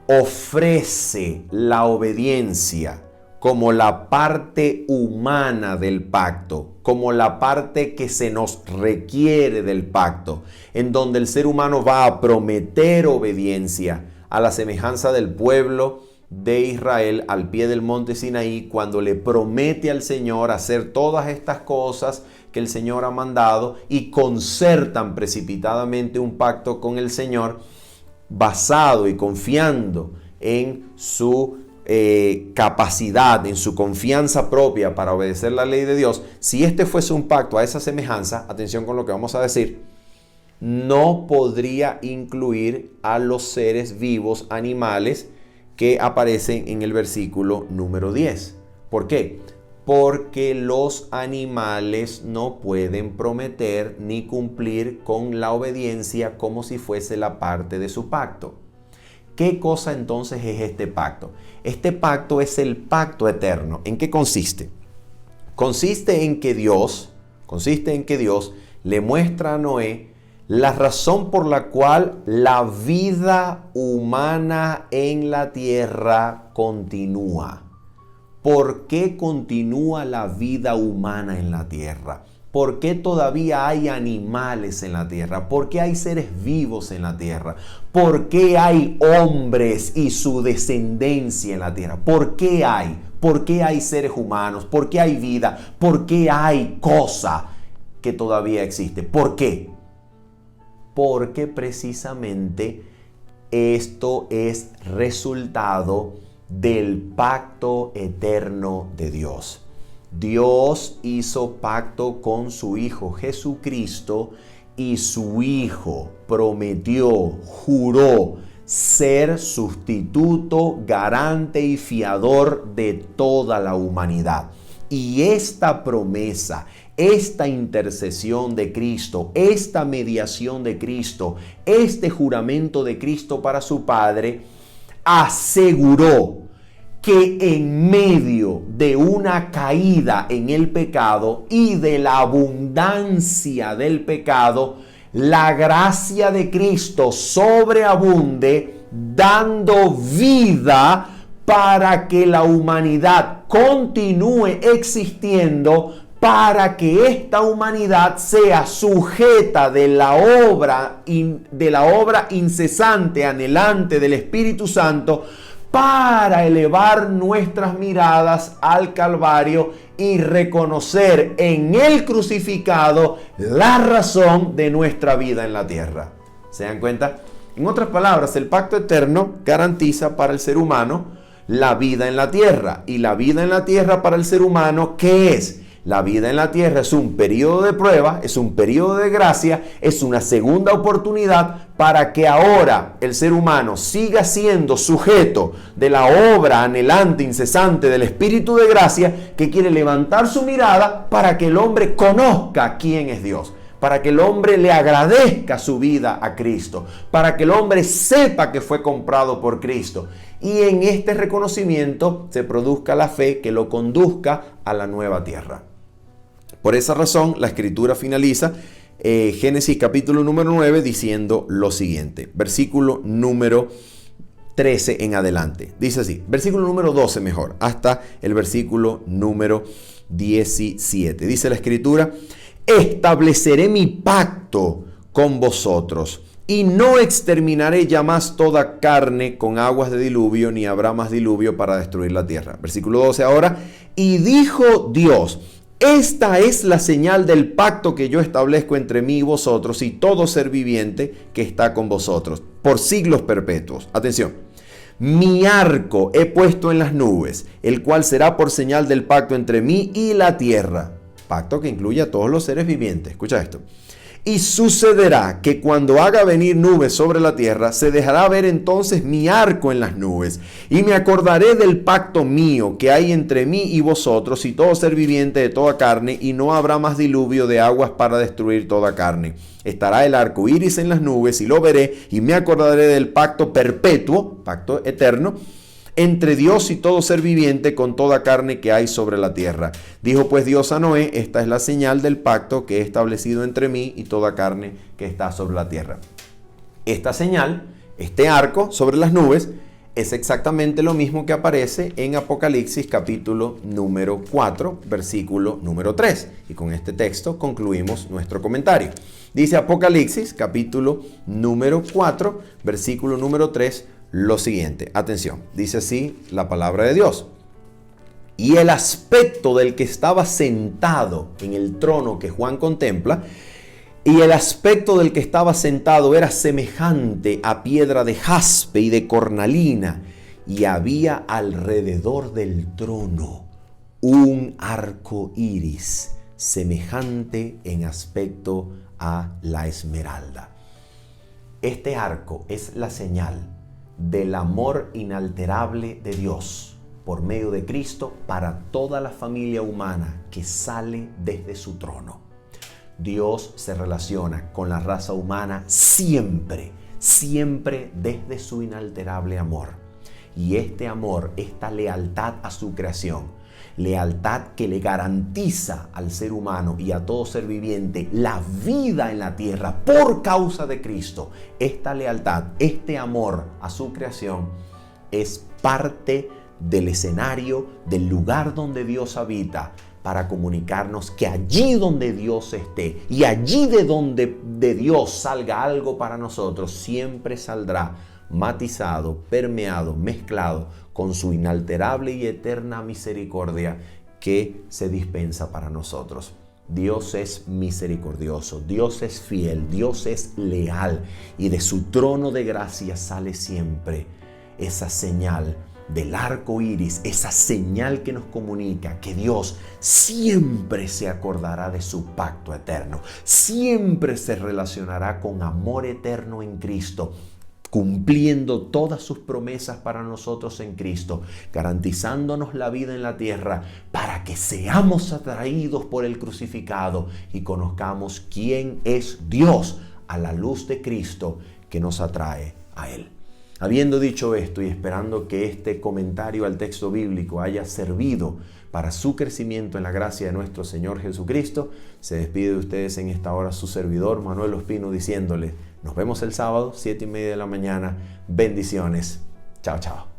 ofrece la obediencia como la parte humana del pacto, como la parte que se nos requiere del pacto, en donde el ser humano va a prometer obediencia a la semejanza del pueblo de Israel al pie del monte Sinaí, cuando le promete al Señor hacer todas estas cosas que el Señor ha mandado y concertan precipitadamente un pacto con el Señor basado y confiando en su capacidad, en su confianza propia para obedecer la ley de Dios. Si este fuese un pacto a esa semejanza, atención con lo que vamos a decir, no podría incluir a los seres vivos, animales, que aparecen en el versículo número 10. ¿Por qué? Porque los animales no pueden prometer ni cumplir con la obediencia como si fuese la parte de su pacto. ¿Qué cosa entonces es este pacto? Este pacto es el pacto eterno. ¿En qué consiste? Consiste en que Dios le muestra a Noé la razón por la cual la vida humana en la tierra continúa. ¿Por qué continúa la vida humana en la tierra? ¿Por qué todavía hay animales en la tierra? ¿Por qué hay seres vivos en la tierra? ¿Por qué hay hombres y su descendencia en la tierra? ¿Por qué hay? ¿Por qué hay seres humanos? ¿Por qué hay vida? ¿Por qué hay cosa que todavía existe? ¿Por qué? Porque precisamente esto es resultado del pacto eterno de Dios. Dios hizo pacto con su Hijo Jesucristo y su Hijo prometió, juró ser sustituto, garante y fiador de toda la humanidad. Y esta promesa, esta intercesión de Cristo, esta mediación de Cristo, este juramento de Cristo para su Padre, aseguró que en medio de una caída en el pecado y de la abundancia del pecado, la gracia de Cristo sobreabunde, dando vida para que la humanidad continúe existiendo, para que esta humanidad sea sujeta de la obra incesante, anhelante del Espíritu Santo, para elevar nuestras miradas al Calvario y reconocer en el crucificado la razón de nuestra vida en la tierra. ¿Se dan cuenta? En otras palabras, el pacto eterno garantiza para el ser humano la vida en la tierra. Y la vida en la tierra para el ser humano, ¿qué es? La vida en la tierra es un periodo de prueba, es un periodo de gracia, es una segunda oportunidad para que ahora el ser humano siga siendo sujeto de la obra anhelante, incesante del Espíritu de gracia, que quiere levantar su mirada para que el hombre conozca quién es Dios, para que el hombre le agradezca su vida a Cristo, para que el hombre sepa que fue comprado por Cristo. Y en este reconocimiento se produzca la fe que lo conduzca a la nueva tierra. Por esa razón, la Escritura finaliza Génesis capítulo número 9 diciendo lo siguiente, versículo número 13 en adelante. Dice así, versículo número 12 mejor, hasta el versículo número 17. Dice la Escritura: estableceré mi pacto con vosotros y no exterminaré ya más toda carne con aguas de diluvio, ni habrá más diluvio para destruir la tierra. Versículo 12 ahora, y dijo Dios: esta es la señal del pacto que yo establezco entre mí y vosotros y todo ser viviente que está con vosotros por siglos perpetuos. Atención. Mi arco he puesto en las nubes, el cual será por señal del pacto entre mí y la tierra. Pacto que incluye a todos los seres vivientes. Escucha esto. Y sucederá que cuando haga venir nubes sobre la tierra, se dejará ver entonces mi arco en las nubes. Y me acordaré del pacto mío que hay entre mí y vosotros y todo ser viviente de toda carne, y no habrá más diluvio de aguas para destruir toda carne. Estará el arco iris en las nubes y lo veré, y me acordaré del pacto perpetuo, pacto eterno, entre Dios y todo ser viviente con toda carne que hay sobre la tierra. Dijo pues Dios a Noé: esta es la señal del pacto que he establecido entre mí y toda carne que está sobre la tierra. Esta señal, este arco sobre las nubes, es exactamente lo mismo que aparece en Apocalipsis capítulo número 4, versículo número 3. Y con este texto concluimos nuestro comentario. Dice Apocalipsis capítulo número 4, versículo número 3, lo siguiente. Atención, dice así la palabra de Dios. Y el aspecto del que estaba sentado en el trono que Juan contempla, y el aspecto del que estaba sentado era semejante a piedra de jaspe y de cornalina, y había alrededor del trono un arco iris semejante en aspecto a la esmeralda. Este arco es la señal del amor inalterable de Dios por medio de Cristo para toda la familia humana que sale desde su trono. Dios se relaciona con la raza humana siempre desde su inalterable amor. Y este amor, esta lealtad a su creación, lealtad que le garantiza al ser humano y a todo ser viviente la vida en la tierra por causa de Cristo, esta lealtad, este amor a su creación es parte del escenario, del lugar donde Dios habita, para comunicarnos que allí donde Dios esté y allí de donde de Dios salga algo para nosotros, siempre saldrá matizado, permeado, mezclado con su inalterable y eterna misericordia que se dispensa para nosotros. Dios es misericordioso, Dios es fiel, Dios es leal, y de su trono de gracia sale siempre esa señal del arco iris, esa señal que nos comunica que Dios siempre se acordará de su pacto eterno, siempre se relacionará con amor eterno en Cristo, cumpliendo todas sus promesas para nosotros en Cristo, garantizándonos la vida en la tierra para que seamos atraídos por el crucificado y conozcamos quién es Dios a la luz de Cristo que nos atrae a Él. Habiendo dicho esto y esperando que este comentario al texto bíblico haya servido para su crecimiento en la gracia de nuestro Señor Jesucristo, se despide de ustedes en esta hora su servidor Manuel Ospino diciéndoles: nos vemos el sábado, 7:30 de la mañana. Bendiciones. Chao, chao.